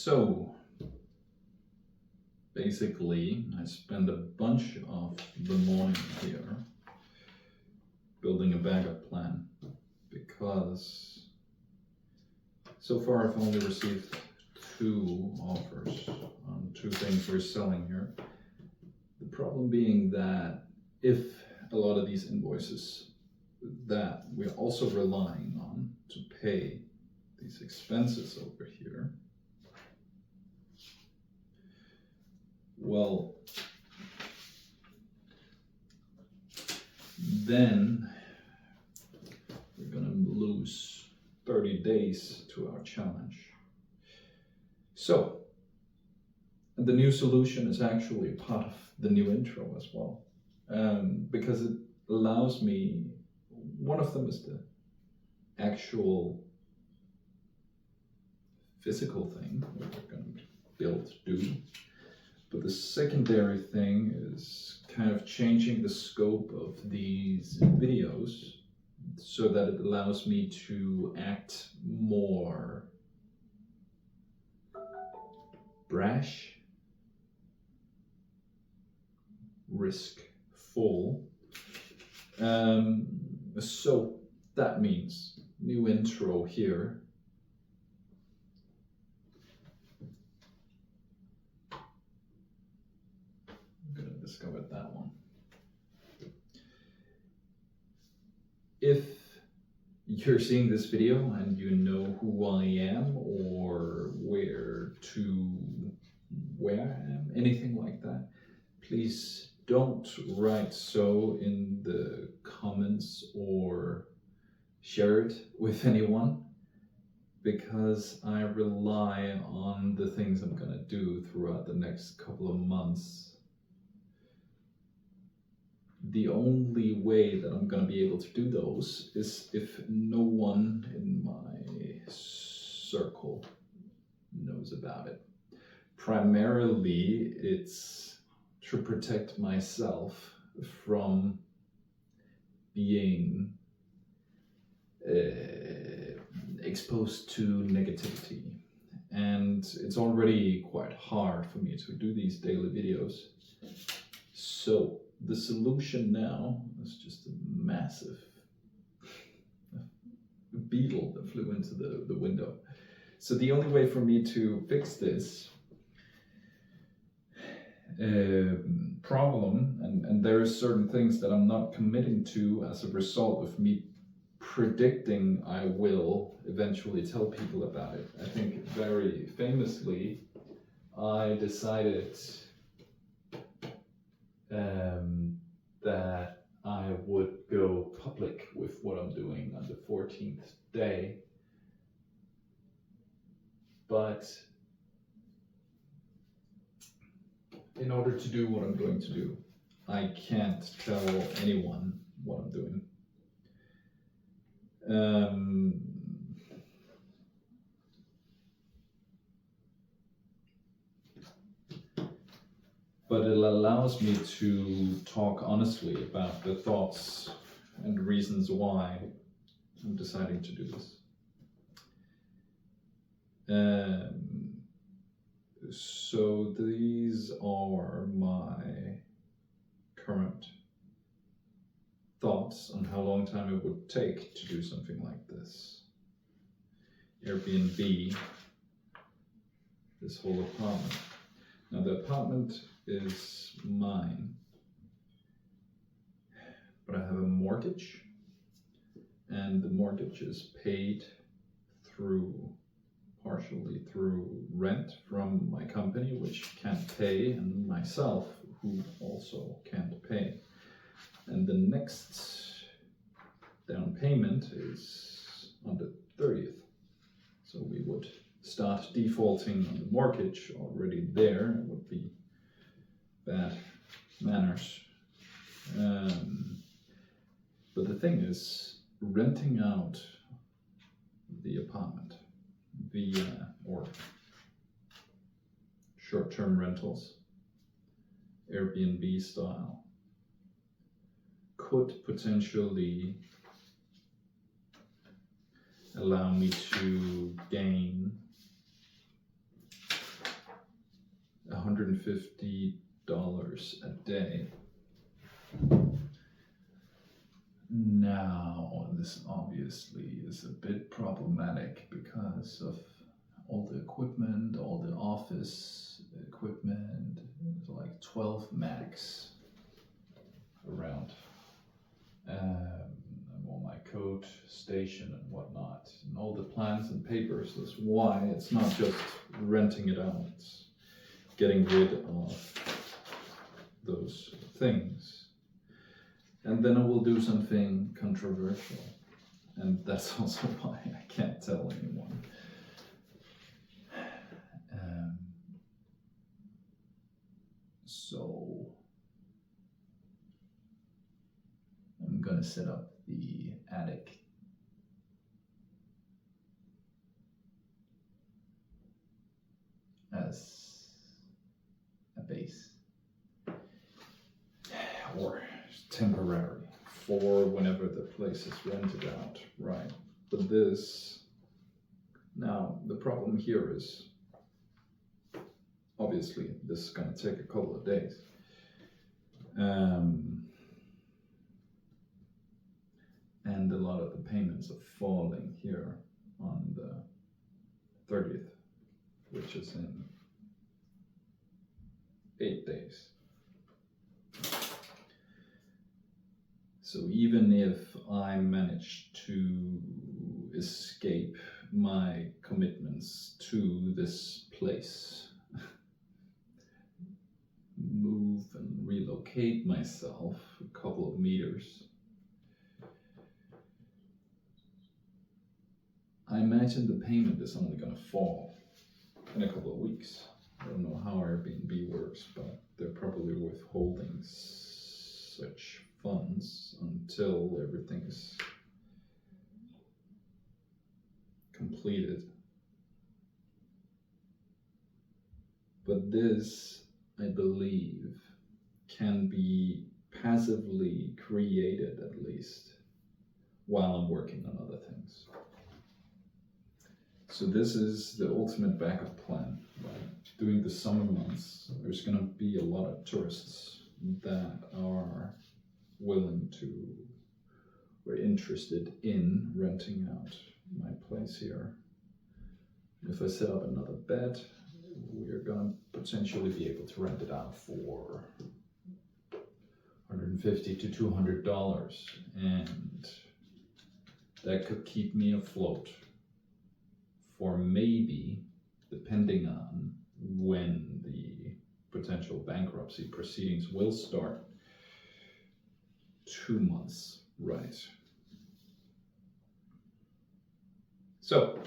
So basically, I spent a bunch of the morning here building a backup plan because so far I've only received 2 offers on 2 things we're selling here. The problem being that if a lot of these invoices that we're also relying on to pay these expenses over here, well, then we're gonna lose 30 days to our challenge. So the new solution is actually part of the new intro as well, because it allows me, one of them is the actual physical thing that we're going to do. But the secondary thing is kind of changing the scope of these videos so that it allows me to act more brash, risk-full. So that means new intro here. Discovered that one. If you're seeing this video and you know who I am or where I am, anything like that, please don't write so in the comments or share it with anyone, because I rely on the things I'm gonna do throughout the next couple of months. The only way that I'm going to be able to do those is if no one in my circle knows about it. Primarily, it's to protect myself from being exposed to negativity. And it's already quite hard for me to do these daily videos. So the solution now is just a massive beetle that flew into the window. So the only way for me to fix this problem, and there are certain things that I'm not committing to as a result of me predicting I will eventually tell people about it. I think very famously, I decided that I would go public with what I'm doing on the 14th day. But in order to do what I'm going to do, I can't tell anyone what I'm doing. But it allows me to talk honestly about the thoughts and reasons why I'm deciding to do this. So these are my current thoughts on how long time it would take to do something like this. Airbnb, this whole apartment. Now the apartment is mine, but I have a mortgage, and the mortgage is paid partially through rent from my company, which can't pay, and myself, who also can't pay. And the next down payment is on the 30th. So we would start defaulting on the mortgage already there. It would be bad manners. But the thing is, renting out the apartment via or short-term rentals, Airbnb style, could potentially allow me to gain $150 a day. Now, this obviously is a bit problematic because of all the equipment, all the office equipment, like 12 max around. And all my code station and whatnot, and all the plans and papers. That's why it's not just renting it out, it's getting rid of those things. And then I will do something controversial, and that's also why I can't tell anyone. So I'm gonna set up the attic as a base, or temporary, for whenever the place is rented out, right? But this, now the problem here is, obviously this is gonna take a couple of days. And a lot of the payments are falling here on the 30th, which is in 8 days. So even if I manage to escape my commitments to this place, move and relocate myself a couple of meters, I imagine the payment is only going to fall in a couple of weeks. I don't know how Airbnb works, but they're probably withholding such funds until everything's completed. But this, I believe, can be passively created, at least, while I'm working on other things. So this is the ultimate backup plan, right? During the summer months, there's going to be a lot of tourists that are willing to, or interested in renting out my place here. If I set up another bed, we're going to potentially be able to rent it out for $150 to $200, and that could keep me afloat for maybe, depending on when the potential bankruptcy proceedings will start, 2 months, right? So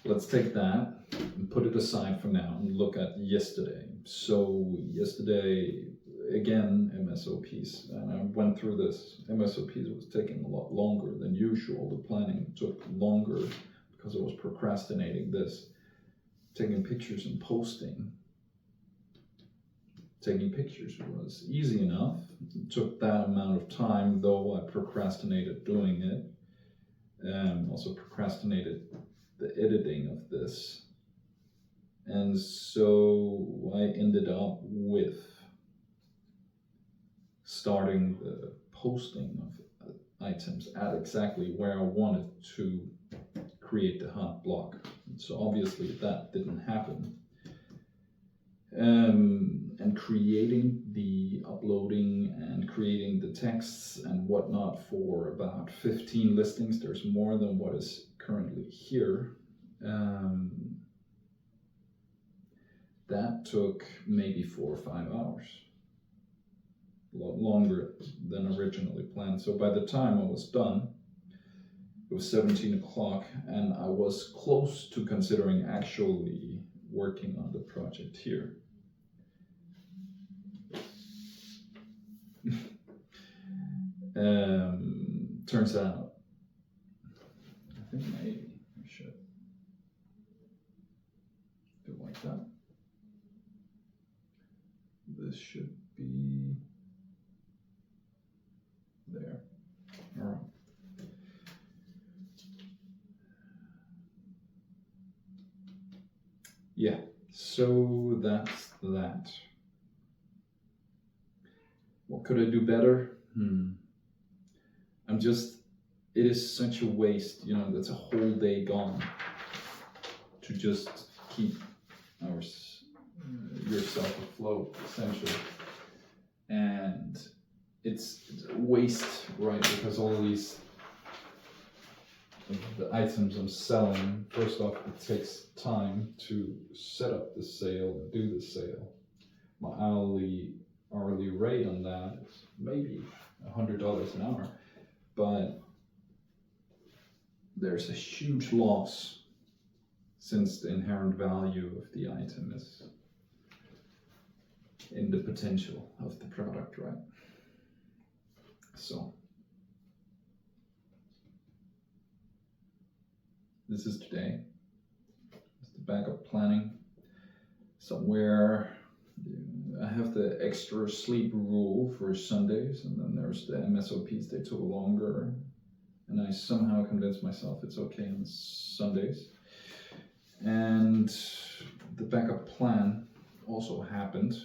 let's take that and put it aside for now and look at yesterday. So yesterday, again, MSOPs, and I went through this. MSOPs was taking a lot longer than usual. The planning took longer because I was procrastinating this. Taking pictures and posting. Taking pictures was easy enough. It took that amount of time, though I procrastinated doing it. Also procrastinated the editing of this. And so I ended up with starting the posting of items at exactly where I wanted to create the hot block. So obviously that didn't happen. And creating the uploading and creating the texts and whatnot for about 15 listings. There's more than what is currently here. That took maybe 4 or 5 hours. A lot longer than originally planned. So by the time I was done, it was 17 o'clock, and I was close to considering actually working on the project here. Turns out, I think maybe I should do it like that. This should be there. All right. Yeah, So that's that. What could I do better? It is such a waste, that's a whole day gone to just keep yourself afloat, essentially. And it's a waste, right? Because all these the items I'm selling, first off, it takes time to set up the sale and do the sale. My hourly rate on that is maybe $100 an hour, but there's a huge loss since the inherent value of the item is in the potential of the product, right? So this is today. It's the backup planning. Somewhere I have the extra sleep rule for Sundays, and then there's the MSOPs, they took longer, and I somehow convinced myself it's okay on Sundays. And the backup plan also happened,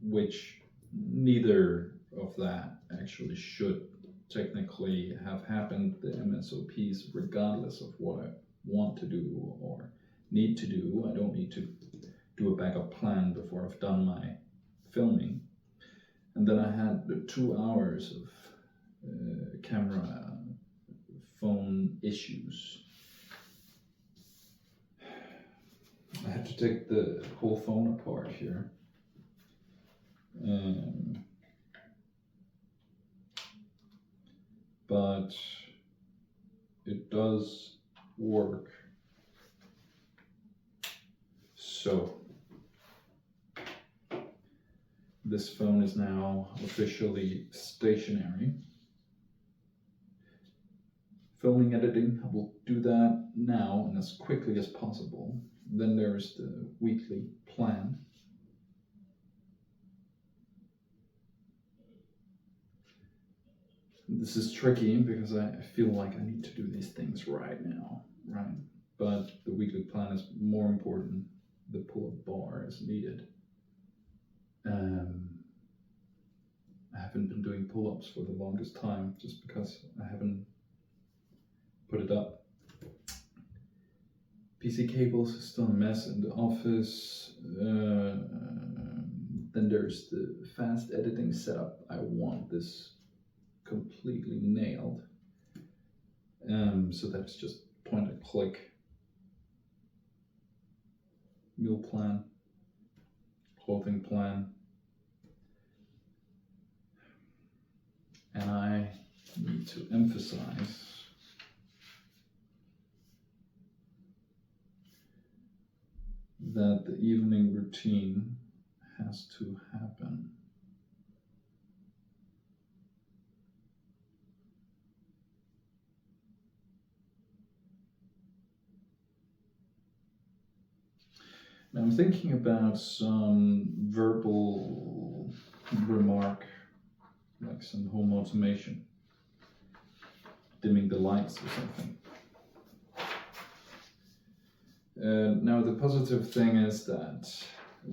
which neither of that actually should technically have happened. The MSOPs, regardless of what I want to do or need to do, I don't need to do a backup plan before I've done my filming. And then I had the 2 hours of camera phone issues. I had to take the whole phone apart here. But it does work. So this phone is now officially stationary. Filming, editing, I will do that now and as quickly as possible. Then there's the weekly plan. This is tricky because I feel like I need to do these things right now, right? But the weekly plan is more important. The pull-up bar is needed. I haven't been doing pull-ups for the longest time just because I haven't put it up. PC cables is still a mess in the office. Then there's the fast editing setup. I want this completely nailed. So that's just point and click. Meal plan, clothing plan. And I need to emphasize that the evening routine has to happen. Now I'm thinking about some verbal remark, like some home automation, dimming the lights or something. Now the positive thing is that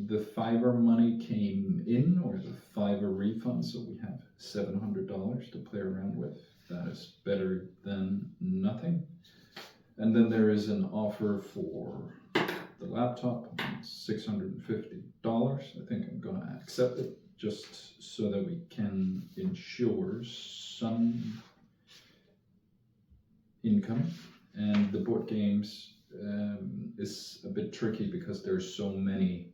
the Fiverr money came in, or the Fiverr refund, so we have $700 to play around with. That is better than nothing. And then there is an offer for the laptop, $650. I think I'm gonna accept it just so that we can ensure some income. And the board games is a bit tricky because there's so many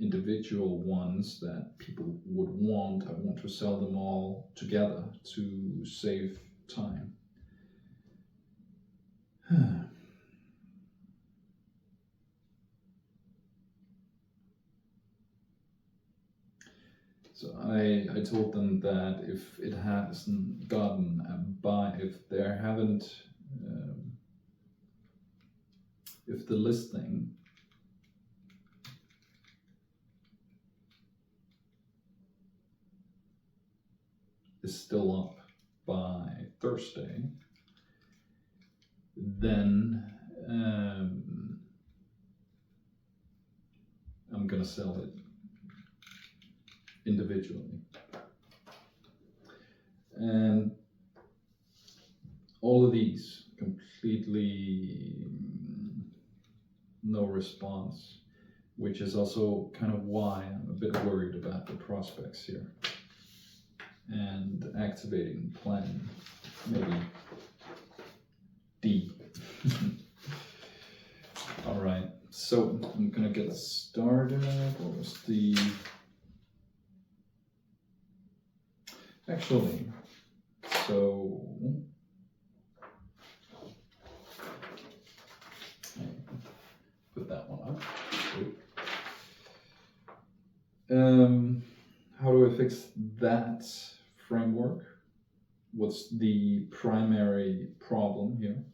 individual ones that people would want. I want to sell them all together to save time. So I told them that if it hasn't gotten a buy, if there haven't, if the listing is still up by Thursday, then going to sell it individually. And all of these completely no response, which is also kind of why I'm a bit worried about the prospects here. And activating plan, maybe D. All right, so I'm gonna get started. What was the... Actually, so... Put that one up. How do I fix that framework? What's the primary problem here?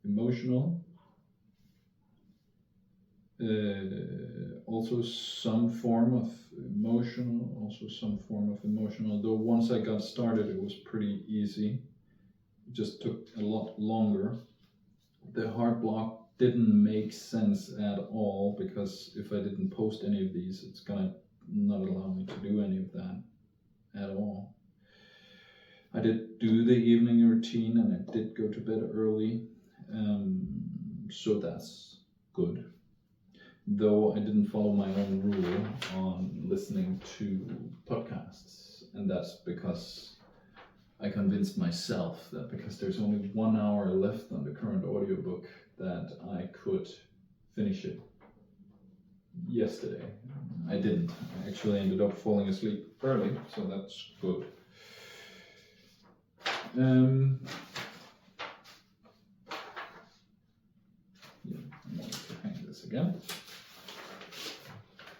Emotional. Also some form of emotional. Though once I got started, it was pretty easy. It just took a lot longer. The heart block didn't make sense at all, because if I didn't post any of these, it's gonna not allow me to do any of that at all. I did do the evening routine and I did go to bed early, so that's good. Though I didn't follow my own rule on listening to podcasts, and that's because I convinced myself that because there's only 1 hour left on the current audiobook, that I could finish it yesterday. I didn't. I actually ended up falling asleep early, so that's good. Yeah, I'm going to hang this again.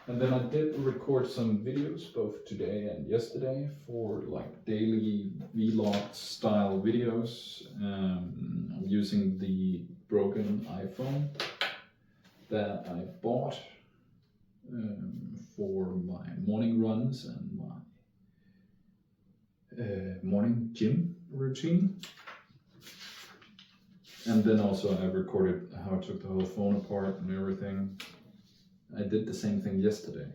And then I did record some videos both today and yesterday for like daily vlog style videos. I'm using the broken iPhone that I bought for my morning runs and my morning gym routine. And then also I recorded how I took the whole phone apart and everything. I did the same thing yesterday.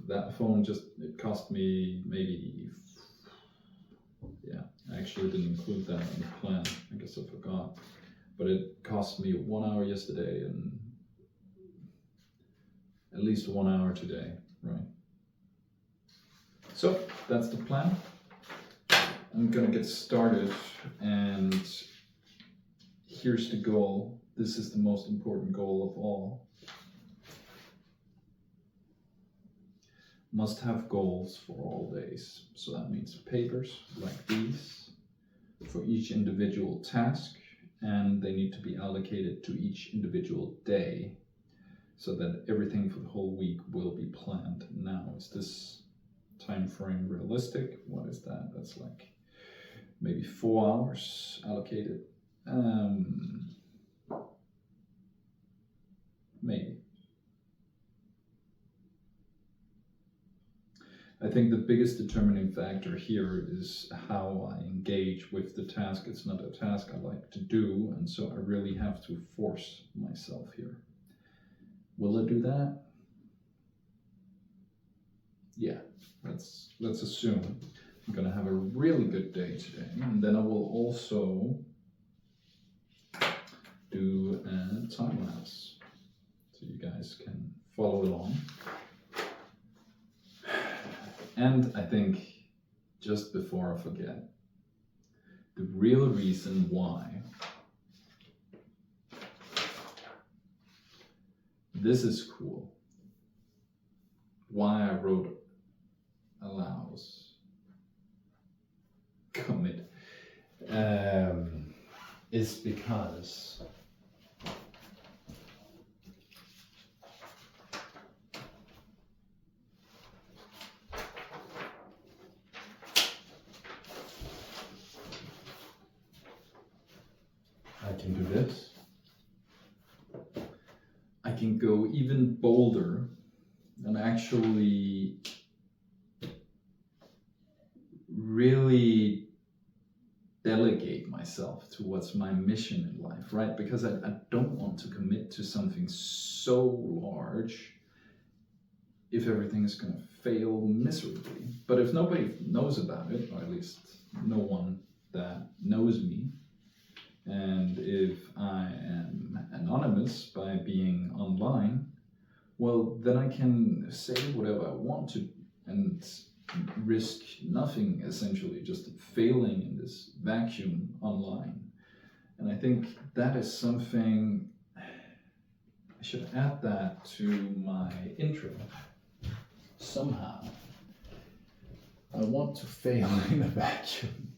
That phone it cost me maybe, yeah, I actually didn't include that in the plan. I guess I forgot. But it cost me 1 hour yesterday and at least 1 hour today, right? So that's the plan. I'm gonna get started, and here's the goal. This is the most important goal of all. Must have goals for all days. So that means papers like these for each individual task, and they need to be allocated to each individual day so that everything for the whole week will be planned. Now, is this time frame realistic? What is that? That's like maybe 4 hours allocated. Maybe. I think the biggest determining factor here is how I engage with the task. It's not a task I like to do, and so I really have to force myself here. Will I do that? Yeah, let's assume I'm gonna have a really good day today, and then I will also do a time lapse so you guys can follow along. And I think, just before I forget, the real reason why this is cool, why I wrote allows commit, is because I can do this. I can go even bolder and actually really delegate my myself towards my mission in life, right? Because I don't want to commit to something so large if everything is going to fail miserably. But if nobody knows about it, or at least no one that knows me, and if I am anonymous by being online, well, then I can say whatever I want to and risk nothing, essentially, just failing in this vacuum online. And I think that is something, I should add that to my intro somehow. I want to fail in a vacuum.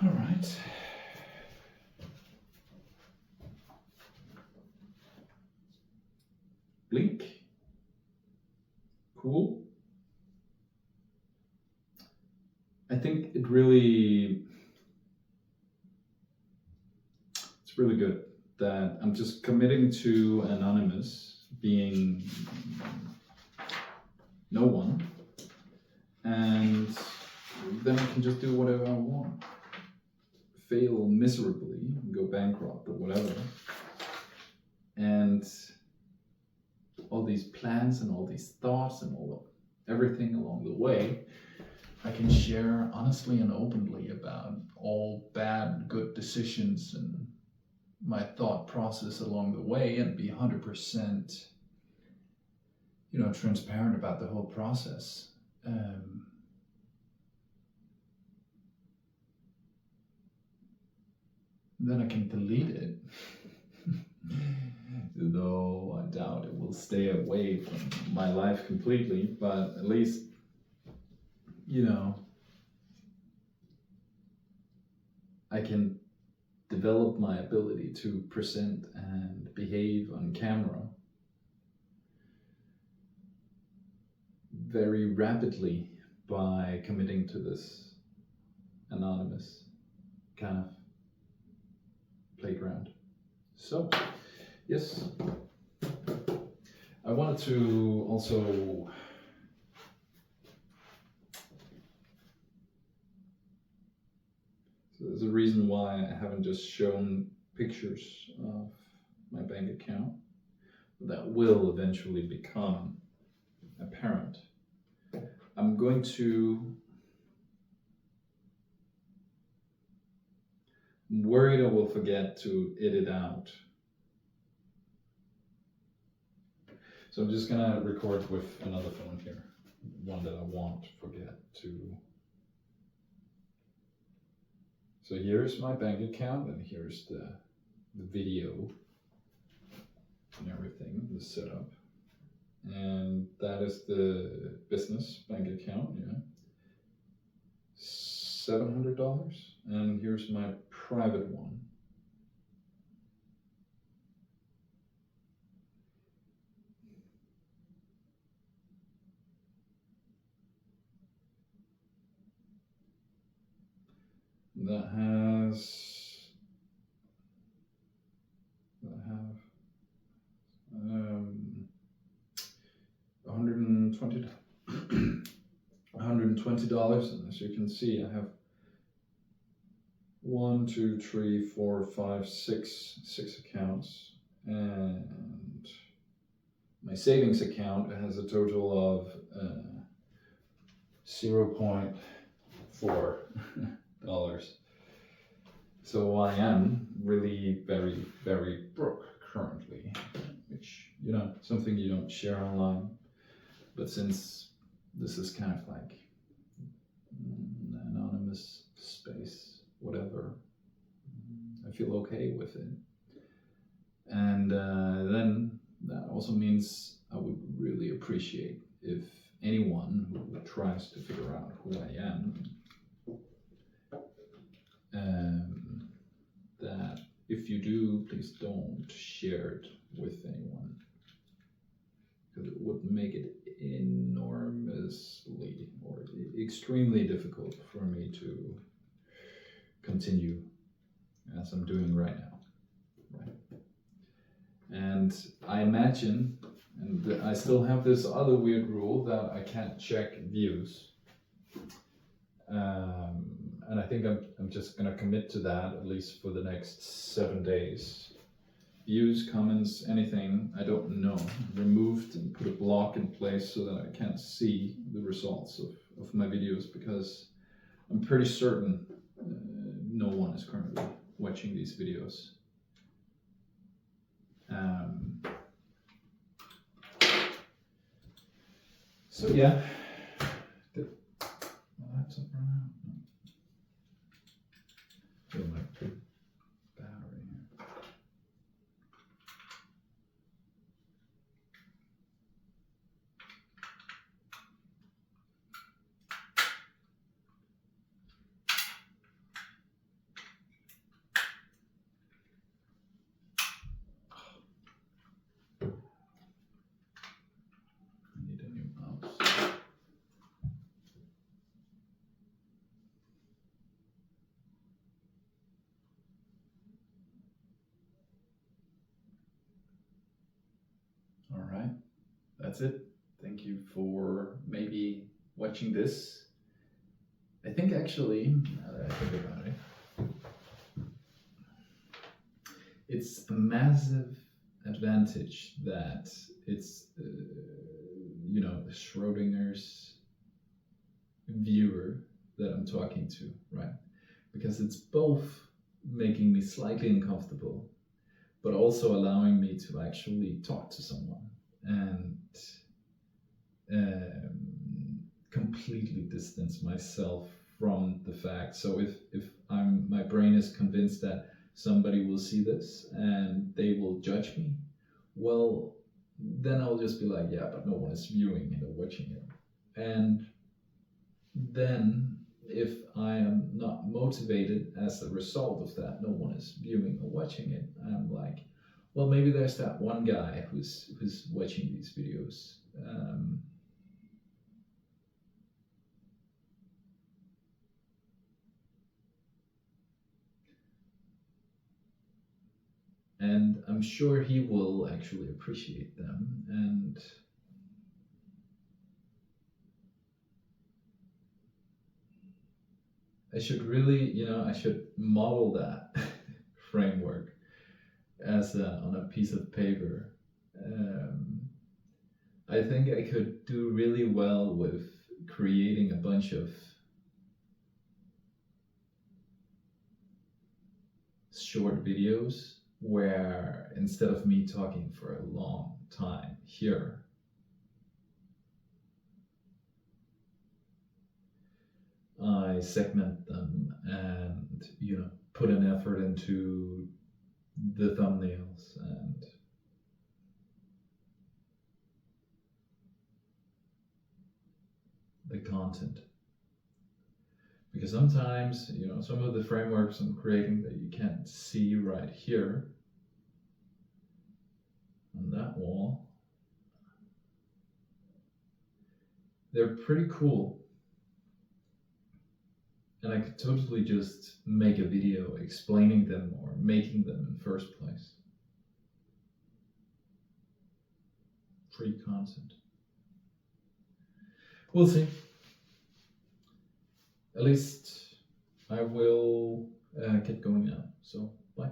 All right. Bleak. Cool. I think it's really good that I'm just committing to anonymous, being no one, and then I can just do whatever I want. Fail miserably, go bankrupt or whatever. And all these plans and all these thoughts and everything along the way, I can share honestly and openly about all bad, good decisions and my thought process along the way, and be 100%, transparent about the whole process. Then I can delete it. Though I doubt it will stay away from my life completely, but at least, I can develop my ability to present and behave on camera very rapidly by committing to this anonymous kind of playground. So, yes, I wanted to also so there's a reason why I haven't just shown pictures of my bank account. That will eventually become apparent. I'm worried I will forget to edit out. So I'm just gonna record with another phone here, one that I won't forget to. So here's my bank account, and here's the video and everything, the setup. And that is the business bank account, $700. And here's my private one. That have $120, and as you can see, I have 1, 2, 3, 4, 5, 6 accounts, and my savings account has a total of $0.4. So I am really very, very broke currently, which, something you don't share online. But since this is kind of like an anonymous space, whatever, I feel okay with it. And then that also means I would really appreciate if anyone who tries to figure out who I am, that if you do, please don't share it with anyone. because it would make it enormously or extremely difficult for me to continue as I'm doing right now. Right. And I imagine, and I still have this other weird rule that I can't check views. And I think I'm just gonna commit to that at least for the next 7 days. Views, comments, anything I don't know, removed and put a block in place so that I can't see the results of my videos, because I'm pretty certain no one is currently watching these videos. So yeah, did my laptop run out? No. Feel like good battery here. I need a new mouse. All right, that's it. Thank you for maybe watching this. I think actually, now that I think about it, it's a massive advantage that it's, you know, the Schrodinger's viewer that I'm talking to, right? Because it's both making me slightly uncomfortable, but also allowing me to actually talk to someone and completely distance myself from the fact. So if my brain is convinced that somebody will see this and they will judge me, well, then I'll just be like, yeah, but no one is viewing it or watching it. And then if I am not motivated as a result of that, no one is viewing or watching it, I'm like, well, maybe there's that one guy who's watching these videos. And I'm sure he will actually appreciate them. And I should really, you know, I should model that framework as on a piece of paper. I think I could do really well with creating a bunch of short videos where instead of me talking for a long time here, I segment them and, you know, put an effort into the thumbnails and the content. Because sometimes, you know, some of the frameworks I'm creating that you can't see right here on that wall, they're pretty cool. And I could totally just make a video explaining them or making them in the first place. Free content. We'll see. At least I will get going now. So, bye.